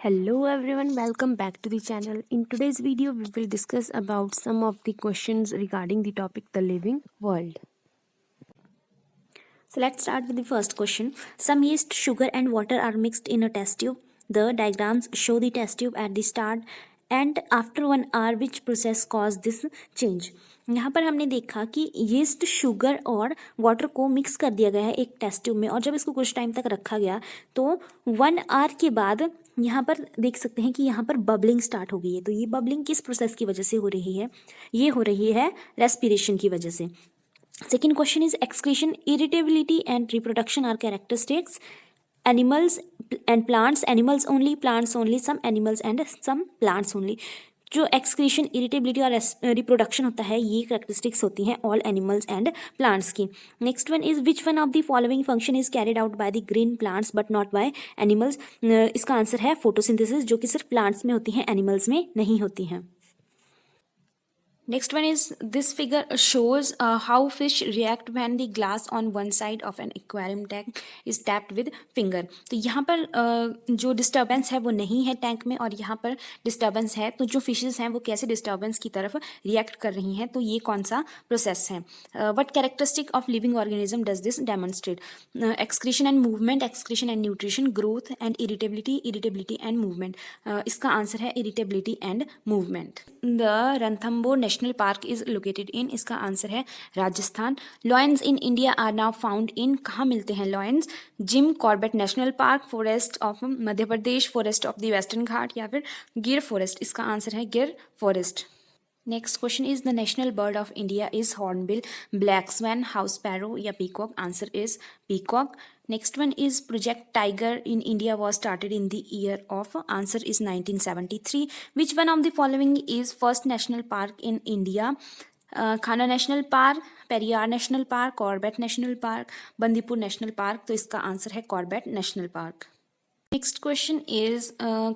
Hello everyone, welcome back to the channel. In today's video, we will discuss about some of the questions regarding the topic the living world. So let's start with the first question. Some yeast, sugar and water are mixed in a test tube. The diagrams show the test tube at the start and after 1 hour which process caused this change. यहाँ पर हमने देखा कि yeast sugar और water को mix कर दिया गया है एक टेस्ट ट्यूब में और जब इसको कुछ टाइम तक रखा गया तो 1 आवर के बाद यहाँ पर देख सकते हैं कि यहाँ पर बबलिंग स्टार्ट हो गई है। तो ये बबलिंग किस प्रोसेस की वजह से हो रही है? ये हो रही है रेस्पिरेशन की वजह से। Second question is excretion, irritability and reproduction are characteristics. Animals and plants, animals only, plants only, some animals and some plants only. जो एक्सक्रीशन इरिटेबिलिटी और रिप्रोडक्शन होता है ये करेक्टरिस्टिक्स होती हैं ऑल एनिमल्स एंड प्लांट्स की। Next one is which one of the following function is carried out by the green plants but not by animals. इसका answer है फोटोसिंथेसिस, जो कि सिर्फ प्लांट्स में होती हैं, एनिमल्स में नहीं होती हैं। Next one is this figure shows how fish react when the glass on one side of an aquarium tank is tapped with finger. तो यहाँ पर जो डिस्टर्बेंस है वो नहीं है टैंक में और यहाँ पर डिस्टर्बेंस है, तो जो फिशेस हैं वो कैसे डिस्टर्बेंस की तरफ रिएक्ट कर रही हैं, तो ये कौन सा प्रोसेस है? What characteristic of living organism does this demonstrate? Excretion and movement, excretion and nutrition, growth and irritability and movement. इसका आंसर है irritability and movement. The Ranthambore national park is located in, इसका आंसर है Rajasthan. Lions in India are now found in, कहाँ मिलते हैं lions? Jim Corbett national park, forest of Madhya Pradesh, forest of the western Ghat या फिर Gir forest. इसका आंसर है गिर forest. Next question is the national bird of India is hornbill, black swan, house पैरो या peacock? Answer is peacock. Next one is Project Tiger in India was started in the year of, answer is 1973. Which one of the following is first national park in India? खाना national park, Periyar national park, Corbett national park, Bandipur national park. तो इसका answer है Corbett national park. Next question is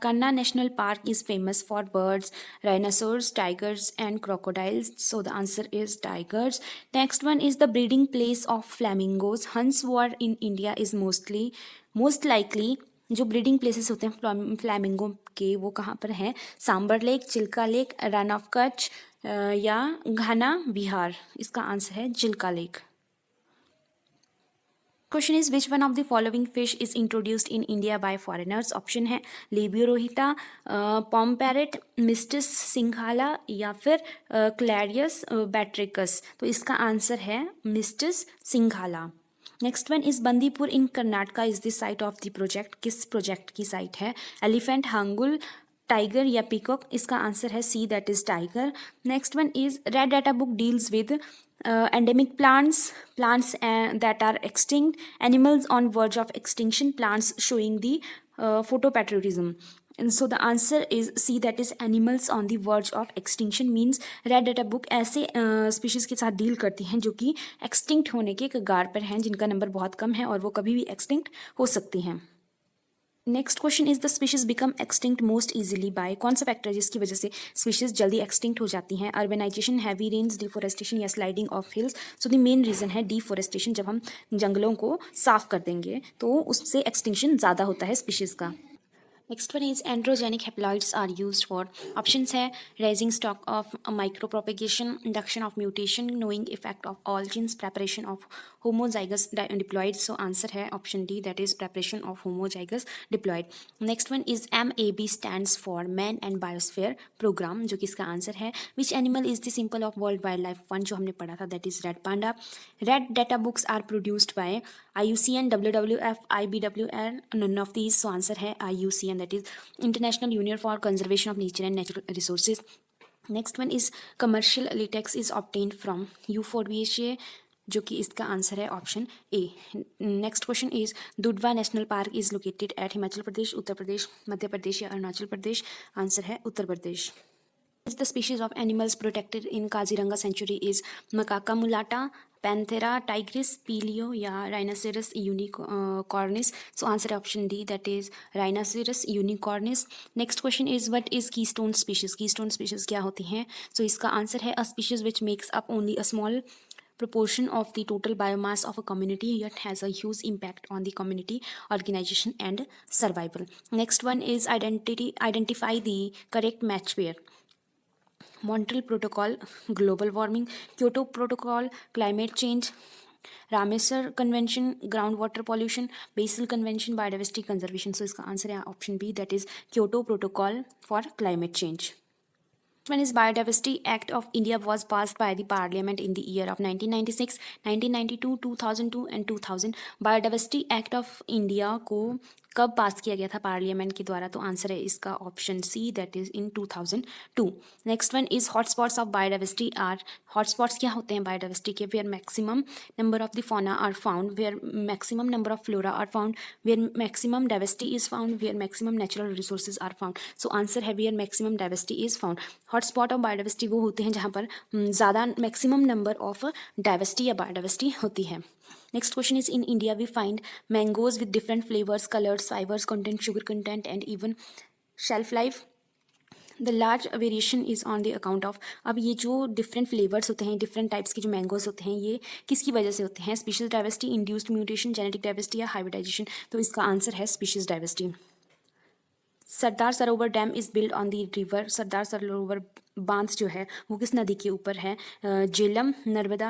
Kanha National Park is famous for birds, rhinoceros, tigers and crocodiles. So the answer is tigers. Next one is the breeding place of flamingos. Hunts ward in India is most likely जो breeding places होते हैं flamingo के वो कहाँ पर हैं? Sambhar lake, Chilka lake, Rann of Kutch या घाना बिहार। इसका आंसर है Chilka lake. Question is which one of the following fish is introduced in India by foreigners? Option है लेबियोरोहिता, पॉम पैरेट, मिस्टिस सिंघाला या फिर क्लैरियस बैट्रिकस। तो इसका आंसर है मिस्टिस सिंघाला। Next one is Bandipur in Karnataka is the site of the project, किस प्रोजेक्ट की साइट है? एलिफेंट, हांगुल, टाइगर या पीकॉक? इसका आंसर है C, that is tiger. Next one is red data book deals with endemic plants that are extinct, animals on verge of extinction, plants showing the photopatriotism. And so the answer is C, that is animals on the verge of extinction means red data book ऐसे species के साथ deal करती हैं जो कि extinct होने के कगार पर हैं, जिनका नंबर बहुत कम है और वो कभी भी एक्सटिंक्ट हो सकती हैं। Next question is the species become extinct most easily by, कौन सा फैक्टर जिसकी वजह से स्पीशीज जल्दी एक्सटिंक्ट हो जाती हैं? अर्बनाइजेशन, हैवी रेन्स, डिफोरेस्टेशन या sliding of hills? So the main reason है डिफोरेस्टेशन। जब हम जंगलों को साफ कर देंगे तो उससे एक्सटिंक्शन ज़्यादा होता है स्पीशीज़ का। Next one is androgenic haploids are used for, options है raising stock of micro propagation, induction of mutation, knowing effect of all genes, preparation of homozygous diploid. So answer है option D, that is preparation of homozygous diploid. Next one is MAB stands for man and biosphere programme, जो कि इसका answer है which animal is the symbol of world wildlife fund, जो हमने पढ़ा था, that is red panda. Red data books are produced by IUCN, WWF, IBWR, none of these. So answer है IUCN, that is International Union for Conservation of Nature and Natural Resources. Next one is commercial latex is obtained from Euphorbiaceae, जो कि इसका answer है option A. Next question is Dudhwa national park is located at Himachal Pradesh, Uttar Pradesh, Madhya Pradesh या अरुणाचल प्रदेश? Answer है Uttar Pradesh. The species of animals protected in Kaziranga Sanctuary is Macaca mulatta, Panthera tigris, Peleo या Rhinoceros unicornis? So answer option D, that is Rhinoceros unicornis. Next question is what is keystone species? Keystone species क्या होती हैं? So इसका answer है a species which makes up only a small proportion of the total biomass of a community, yet has a huge impact on the community organization and survival. Next one is identify the correct match pair. Montreal Protocol, global warming; Kyoto Protocol, climate change; Ramsar convention, ground water pollution; Basel convention, biodiversity conservation. So इसका answer है option B, that is Kyoto protocol for climate change. One is Biodiversity Act of India was passed by the Parliament in the year of 1996, 1992, 2002 and 2000. Biodiversity Act of India को कब पास किया गया था parliament के द्वारा? तो answer है इसका option C, that is in 2002. Next one is hotspots of biodiversity are. Hotspots क्या होते हैं बायोडाइवर्सिटी के? Where maximum number of the fauna are found, where maximum number of flora are found, where maximum diversity is found, where maximum natural resources are found. So answer है where maximum diversity is found. Hotspot of biodiversity वो होते हैं जहाँ पर ज़्यादा maximum number of diversity या biodiversity होती है. Next question is in India we find mangoes with different flavours, colours, fibres, content, sugar content and even shelf life. The large variation is on the account of. अब ये जो different flavours होते हैं, different types के जो mangoes होते हैं, ये किसकी वजह से होते हैं? Species diversity, induced mutation, genetic diversity या हाइब्रिडाइजेशन. तो इसका आंसर है species diversity. Sardar Sarovar dam is build on the river. Sardar Sarovar बांध जो है वो किस नदी के ऊपर है? झेलम, नर्मदा,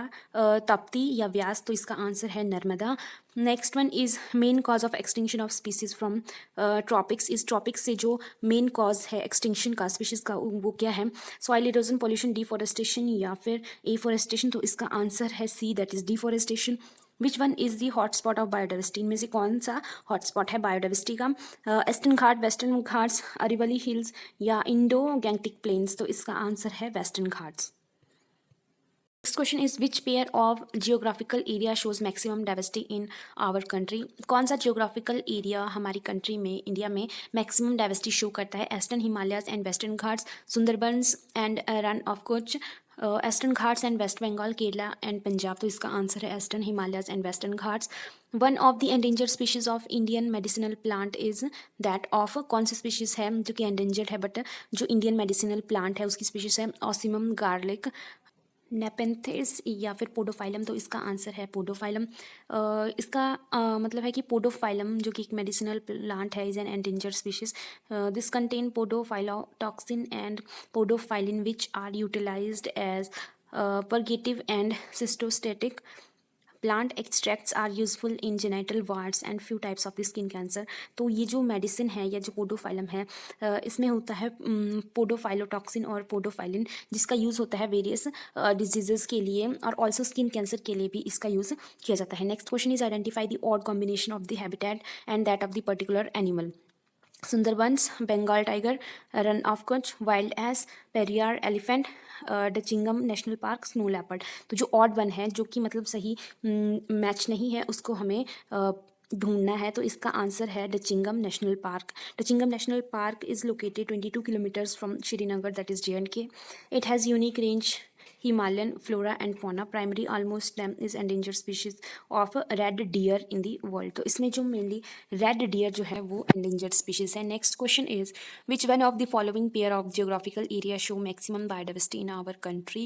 ताप्ती या व्यास. तो इसका आंसर है Narmada. Next one is main cause of extinction of species from tropics. इस ट्रॉपिक्स से जो मेन कॉज है एक्सटिंक्शन का स्पीशीज का वो क्या है? सॉइल इरोजन, पॉल्यूशन, डिफॉरेस्टेशन या फिर एफॉरेस्टेशन. तो इसका आंसर है C, that is deforestation. Which one is the hotspot of biodiversity? इनमें से कौन सा हॉटस्पॉट है बायोडाइवर्सिटी का? Eastern Ghat, western Ghats, Aravalli hills या इंडो गैंगटिक प्लेन्स. तो इसका आंसर है western Ghats. Next question is which pair of geographical area shows maximum diversity in our country? कौन सा जियोग्राफिकल एरिया हमारी कंट्री में, इंडिया में मैक्सिमम डाइवर्सिटी शो करता है? Eastern Himalayas and Western Ghats, Sundarbans and Rann of Kutch, Eastern Ghats and West Bengal, Kerala and Punjab. तो इसका answer है eastern Himalayas and Western Ghats. One of the endangered species of Indian medicinal plant is that of. कौन सी species है जो कि एंडेंजर्ड है बट जो इंडियन मेडिसिनल प्लांट है उसकी स्पीशीज है? ऑसिमम गार्लिक, नेपेंथिस या फिर पोडोफाइलम. तो इसका आंसर है पोडोफाइलम. इसका मतलब है कि पोडोफाइलम जो कि एक मेडिसिनल प्लांट है is an endangered species. This contain podophyllotoxin and podophyllin which are utilized as purgative and cystostatic. Plant extracts are useful in genital warts and few types of the skin cancer. तो ये जो medicine है या जो podophyllum है इसमें होता है पोडोफाइलोटॉक्सिन और पोडोफाइलिन, जिसका यूज़ होता है वेरियस डिजीजेस के लिए और ऑल्सो स्किन कैंसर के लिए भी इसका यूज़ किया जाता है. Next question is identify the odd combination of the habitat and that of the particular animal. Sundarbans, Bengal tiger, Rann of Kutch, wild ass, Periyar elephant, Dachigam national park, snow leopard. तो जो ऑड वन है जो कि मतलब सही मैच नहीं है उसको हमें ढूंढना है. तो इसका आंसर है Dachigam national park. Dachigam national park is located 22 kilometres from Srinagar, that is JNK. It has unique range Himalayan flora and fauna. Primary almost them is endangered species of red deer in the world. तो इसमें जो mainly red deer जो है वो endangered species है. Next question is which one of the following pair of geographical area show maximum biodiversity in our country?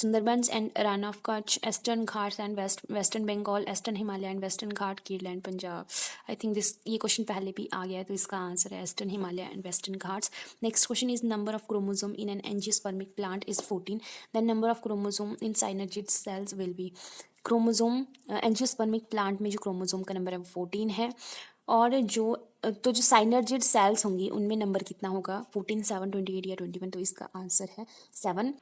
Sundarbans and Run of Kutch, Eastern Ghats and Western Bengal, Eastern Himalaya and Western Ghat, Kerala and Punjab. I think ये question पहले भी आ गया है तो इसका answer है Eastern Himalaya and Western Ghats. Next question is number of chromosome in an angiospermic plant is 14. Then number of chromosome in synergid cells will be. Chromosome angiospermic plant में जो क्रोमोसोम का नंबर है वो 14 है और जो साइनर्जिड sales होंगी उनमें नंबर कितना होगा? 14, 7, 28 या 21. तो इसका आंसर है 7.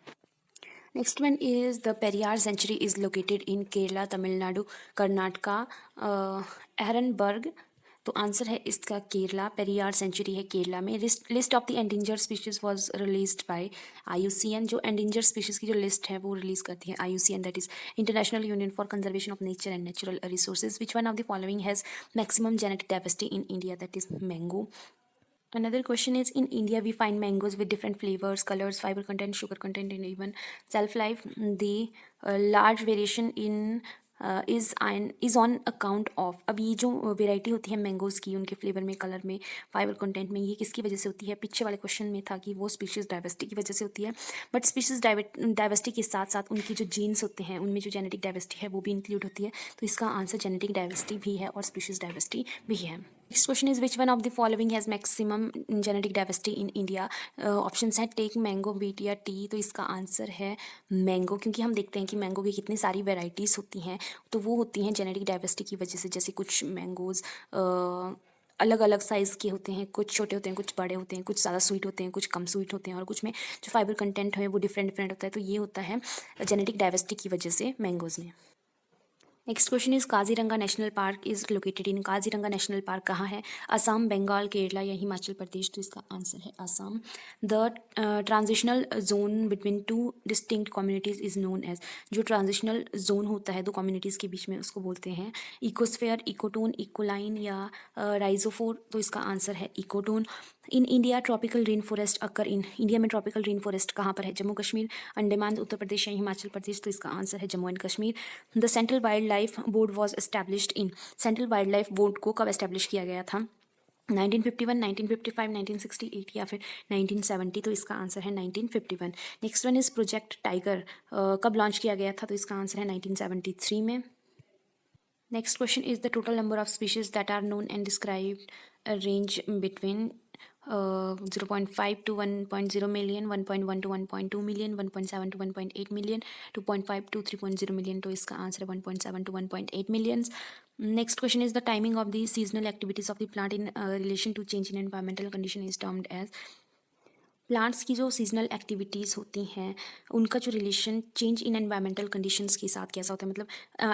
Next one is the Periyar sanctuary is located in Kerala, Tamil Nadu, Karnataka, एहरनबर्ग. तो आंसर है इसका केरला. पेरियार सेंचुरी है केरला में. List of the endangered species was released by IUCN. जो एंडेंजर्ड स्पीशीज की जो लिस्ट है वो रिलीज करती है IUCN, that is International union for conservation of nature and natural resources. Which one of the following has maximum genetic diversity in India? That is mango. Another question is in India we find mangoes with different flavors, colors, fiber content, sugar content and even shelf life. The large variation in is on account of. अब ये जो variety होती है mangoes की, उनके flavour में, colour में, fibre content में, ये किसकी वजह से होती है? पीछे वाले क्वेश्चन में था कि वो स्पीशीज़ डाइवर्सिटी की वजह से होती है, बट स्पीशीज़ डाइवर्सिटी के साथ साथ उनकी जो जीन्स होते हैं उनमें जो जेनेटिक डाइवर्सिटी है वो भी इंक्लूड होती है। तो इसका आंसर जेनेटिक डाइवर्सिटी भी है और स्पीशीज़ डाइवर्सिटी भी है। Next question is which one of the following has maximum genetic diversity in India? Options हैं टेक, मैंगो, बीट या टी। तो इसका आंसर है मैंगो, क्योंकि हम देखते हैं कि मैंगो की कितनी सारी वेराइटीज़ होती हैं, तो वो होती हैं जेनेटिक डाइवर्सिटी की वजह से। जैसे कुछ मैंगोज़ अलग अलग साइज़ के होते हैं, कुछ छोटे होते हैं, कुछ बड़े होते हैं, कुछ ज़्यादा स्वीट होते हैं, कुछ कम स्वीट होते हैं, और कुछ में जो फाइबर कंटेंट है वो डिफरेंट डिफरेंट होता है। तो ये होता है जेनेटिक डाइवर्सिटी की वजह से मैंगोज़ में। Next question is Kaziranga national park is located in. Kaziranga national park कहाँ है? असम, बंगाल, केरला या हिमाचल प्रदेश। तो इसका आंसर है Assam. The transitional zone between two distinct communities is known as. जो ट्रांजिशनल जोन होता है दो कम्युनिटीज़ के बीच में, उसको बोलते हैं इकोस्फेयर, इकोटोन, इकोलाइन या राइजोफोर। तो इसका आंसर है ecotone. In India tropical rain forest occur in. India में ट्रॉपिकल रेन फॉरेस्ट कहाँ पर है? जम्मू कश्मीर, अंडमान, उत्तर प्रदेश या हिमाचल प्रदेश। तो इसका आंसर है Jammu and Kashmir. The central wild life board was established in. Central wild life board को कब एस्टैब्लिश किया गया था? 1951, 1955, 1968 या फिर 1970। तो इसका आंसर है 1951। Next one is project tiger कब लॉन्च किया गया था? तो इसका आंसर है 1973 में। Next question is the total number of species that are known and described range between 0.5 to 1.0 million, 1.1 to 1.2 million, 1.7 to 1.8 million, 2.5 to 3.0 million। तो इसका आंसर है 1.7 to 1.8 millions। Next question is the timing of the seasonal activities of the plant in relation to change in environmental condition is termed as. Plants की जो seasonal activities होती हैं उनका जो relation change in environmental conditions के साथ कैसा होता है, मतलब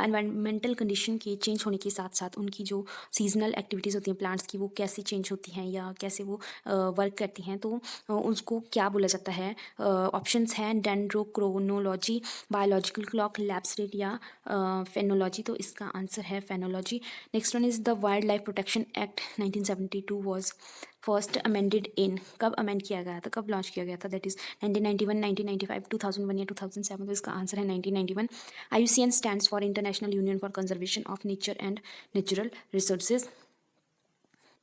एनवायरमेंटल कंडीशन के चेंज होने के साथ साथ उनकी जो सीजनल एक्टिविटीज़ होती हैं प्लांट्स की वो कैसे चेंज होती हैं या कैसे वो वर्क करती हैं, तो उसको क्या बोला जाता है? ऑप्शंस हैं dendrochronology, biological clock, lapse rate या फेनोलॉजी। तो इसका आंसर है phenology. Next one is the wild life protection act 1972 was first amended in. कब अमेंड किया गया था, कब लॉन्च किया गया था? दैट इज 1991, 1995, 2001 या 2007। तो इसका आंसर है 1991। IUCN stands for international union for conservation of nature and natural resources.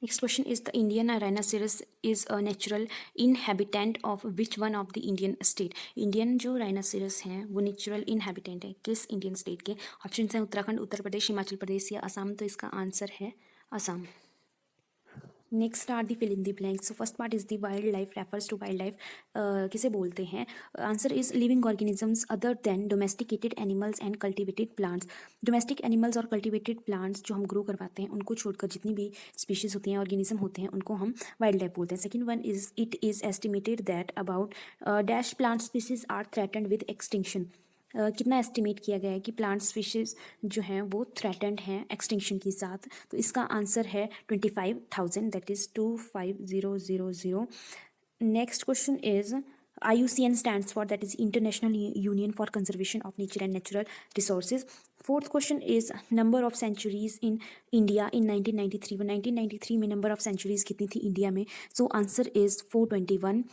Next question is the Indian rhinoceros is a natural inhabitant of which one of the Indian state. Indian जो rhinoceros हैं वो natural inhabitant है किस Indian state के? Option हैं उत्तराखंड, उत्तर प्रदेश, हिमाचल प्रदेश या असम। तो इसका आंसर है Assam. Next are the fill in the blanks. First part is the wildlife refers to wildlife किसे बोलते हैं? Answer is living organisms other than domesticated animals and cultivated plants. Domestic animals और cultivated plants जो हम grow करवाते हैं उनको छोड़कर जितनी भी स्पीशीज होती हैं, ऑर्गेनिज्म होते हैं, उनको हम वाइल्ड लाइफ बोलते हैं। Second one is it is estimated that about dash plant species are threatened with extinction. कितना एस्टिमेट किया गया है कि प्लांट स्पीशीज़ जो हैं वो थ्रेटेंड हैं एक्सटिंक्शन के साथ? तो इसका आंसर है 25,000, that is 25000। Next question is IUCN stands for, that is International union for conservation of nature and natural Resources. Fourth question is number of sanctuaries in India in 1993। 1993 में number of centuries कितनी थी India में? So answer is 421।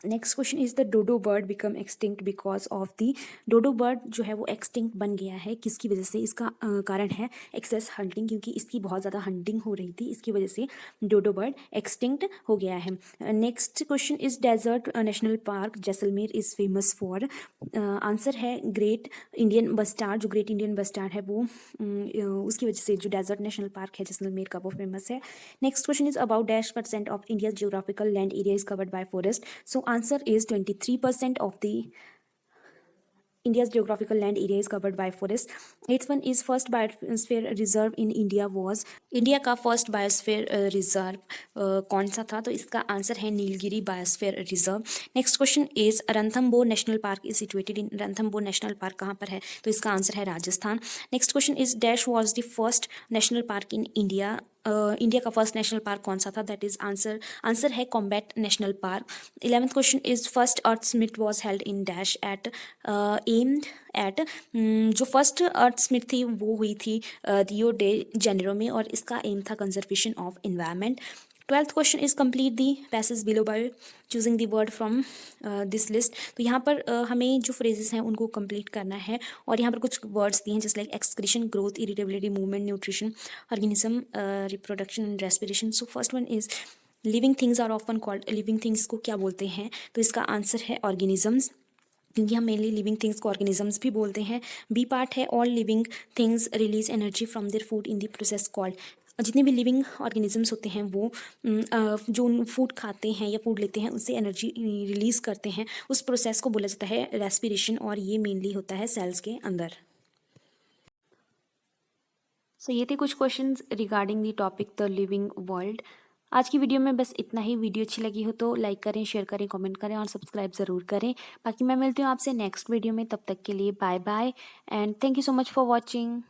Next question is the dodo bird become extinct because of the. Dodo bird जो है वो extinct बन गया है किसकी वजह से? इसका कारण है एक्सेस हंटिंग, क्योंकि इसकी बहुत ज़्यादा हंटिंग हो रही थी, इसकी वजह से डोडो बर्ड एक्सटिंक्ट हो गया है। Next question is desert national park Jaisalmer is famous for. Answer है ग्रेट इंडियन बस्टार्ड। जो ग्रेट इंडियन बस्टार्ड है वो उसकी वजह से जो डेजर्ट नेशनल पार्क है जैसलमेर का वो फेमस है। Next question is about dash % of India geographical land area is covered by forest. So answer is 23% of the India's geographical land area is covered by forest. Eighth one is first biosphere reserve in India was। India का first biosphere reserve कौन सा था? तो इसका answer है Nilgiri biosphere reserve. Next question is Ranthambore national park is situated in. Ranthambore national park कहाँ पर है? तो इसका आंसर है Rajasthan. Next question is dash was the first national park in India. India का फर्स्ट नेशनल पार्क कौन सा था? दैट इज आंसर है combat national park. 11th question is first earth summit was held in dash at aimed at. जो first earth summit थी वो हुई थी रियो डे जेनेरो में और इसका एम था conservation of environment. 12th question is complete the passage below by choosing the word from this list. तो यहाँ पर हमें जो फ्रेजेस हैं उनको कंप्लीट करना है और यहाँ पर कुछ वर्ड्स दिए हैं जैसे like excretion, growth, irritability, movement, nutrition, organism, reproduction and respiration. So first one is living things are often called, living things को क्या बोलते हैं? तो इसका आंसर है ऑर्गेनिजम्स, क्योंकि हम मेनली लिविंग थिंग्स को ऑर्गेनिजम्स भी बोलते हैं। बी पार्ट है all living things release energy from their food in the process called. जितने भी लिविंग ऑर्गेनिजम्स होते हैं वो जो फूड खाते हैं या फूड लेते हैं उससे एनर्जी रिलीज करते हैं, उस प्रोसेस को बोला जाता है रेस्पिरेशन, और ये मेनली होता है सेल्स के अंदर। सो ये थे कुछ questions regarding the topic the living world. आज की वीडियो में बस इतना ही। वीडियो अच्छी लगी हो तो लाइक करें, शेयर करें, कमेंट करें और सब्सक्राइब ज़रूर करें। बाकी मैं मिलती हूँ आपसे नेक्स्ट वीडियो में, तब तक के लिए bye bye and thank you so much for watching.